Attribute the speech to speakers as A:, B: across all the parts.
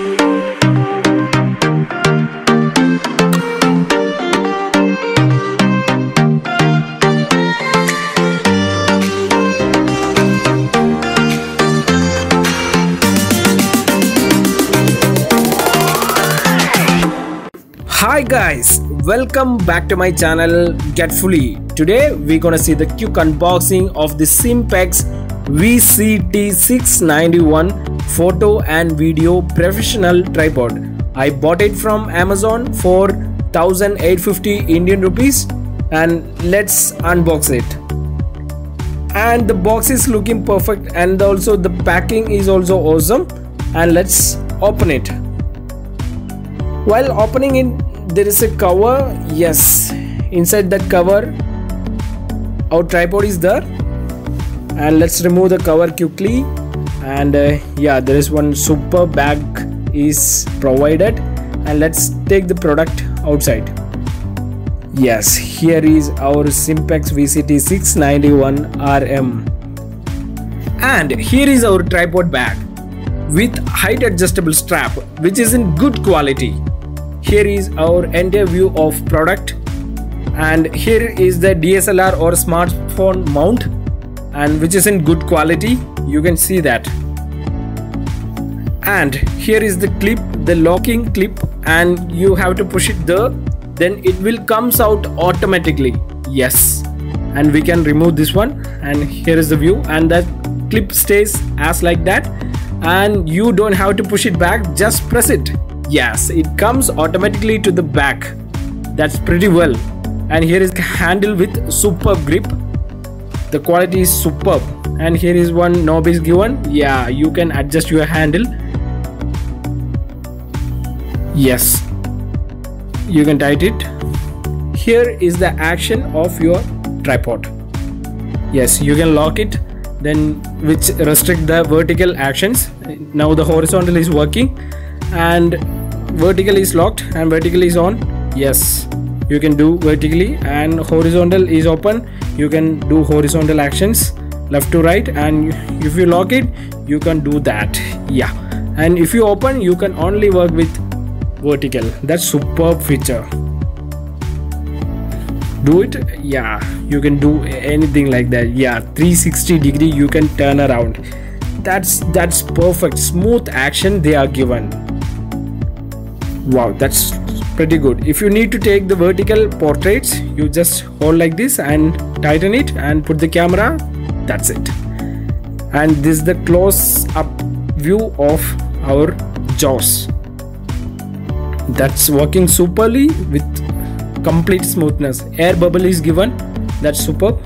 A: Hi guys, welcome back to my channel Getfully. Today we're gonna see the quick unboxing of the Simpex Vct 691 photo and video professional tripod. I bought it from Amazon for 1850 Indian rupees, and let's unbox it. And the box is looking perfect, and also the packing is also awesome, and let's open it. While opening it, there is a cover. Yes, inside that cover our tripod is there, and let's remove the cover quickly. And yeah, there is one super bag is provided, and let's take the product outside. Yes, here is our Simpex Vct 691Rm, and here is our tripod bag with height adjustable strap, which is in good quality. Here is our entire view of product, and here is the DSLR or smartphone mount, and which is in good quality. You can see that. And here is the clip, the locking clip, and you have to push it there, then it will comes out automatically. Yes, and we can remove this one, and here is the view, and that clip stays as like that, and you don't have to push it back, just press it. Yes, it comes automatically to the back. That's pretty well. And here is the handle with superb grip. The quality is superb. And here is one knob is given. Yeah, you can adjust your handle. Yes, you can tight it. Here is the action of your tripod. Yes, you can lock it, then which restrict the vertical actions. Now the horizontal is working, and vertical is locked and vertical is on. Yes, you can do vertically, and horizontal is open. You can do horizontal actions left to right, and if you lock it, you can do that. Yeah, and if you open, you can only work with vertical. That's superb feature. Do it. Yeah, you can do anything like that. Yeah, 360 degree you can turn around. That's perfect. Smooth action they are given. Wow, that's pretty good. If you need to take the vertical portraits, you just hold like this and tighten it and put the camera. That's it. And this is the close up view of our jaws. That's working superly with complete smoothness. Air bubble is given. That's superb.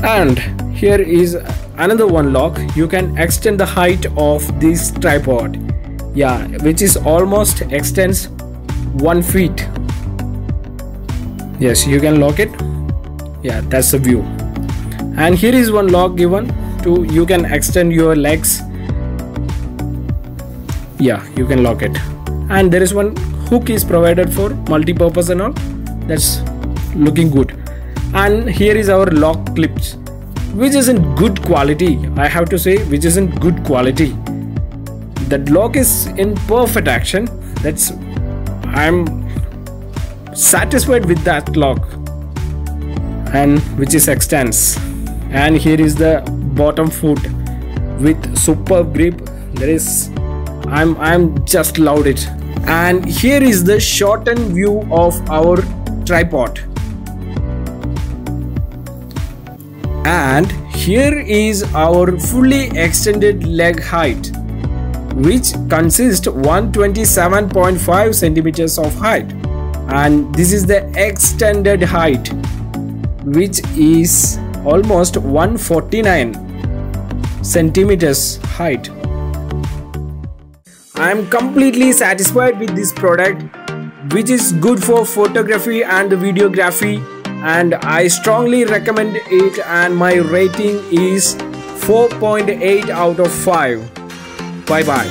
A: And here is another one lock. You can extend the height of this tripod. Yeah, which is almost extends 1 feet. Yes, you can lock it. Yeah, that's the view. And here is one lock given to, you can extend your legs. Yeah, you can lock it. And there is one hook is provided for multi-purpose and all. That's looking good. And here is our lock clips, which is in good quality. I have to say, which is in good quality. That lock is in perfect action. I'm satisfied with that lock, and which is extends. And here is the bottom foot with superb grip. I'm just loved it. And here is the shortened view of our tripod. And here is our fully extended leg height, which consists 127.5 centimeters of height, and this is the extended height, which is almost 149 centimeters height. I am completely satisfied with this product, which is good for photography and videography, and I strongly recommend it, and my rating is 4.8 out of 5. Bye bye.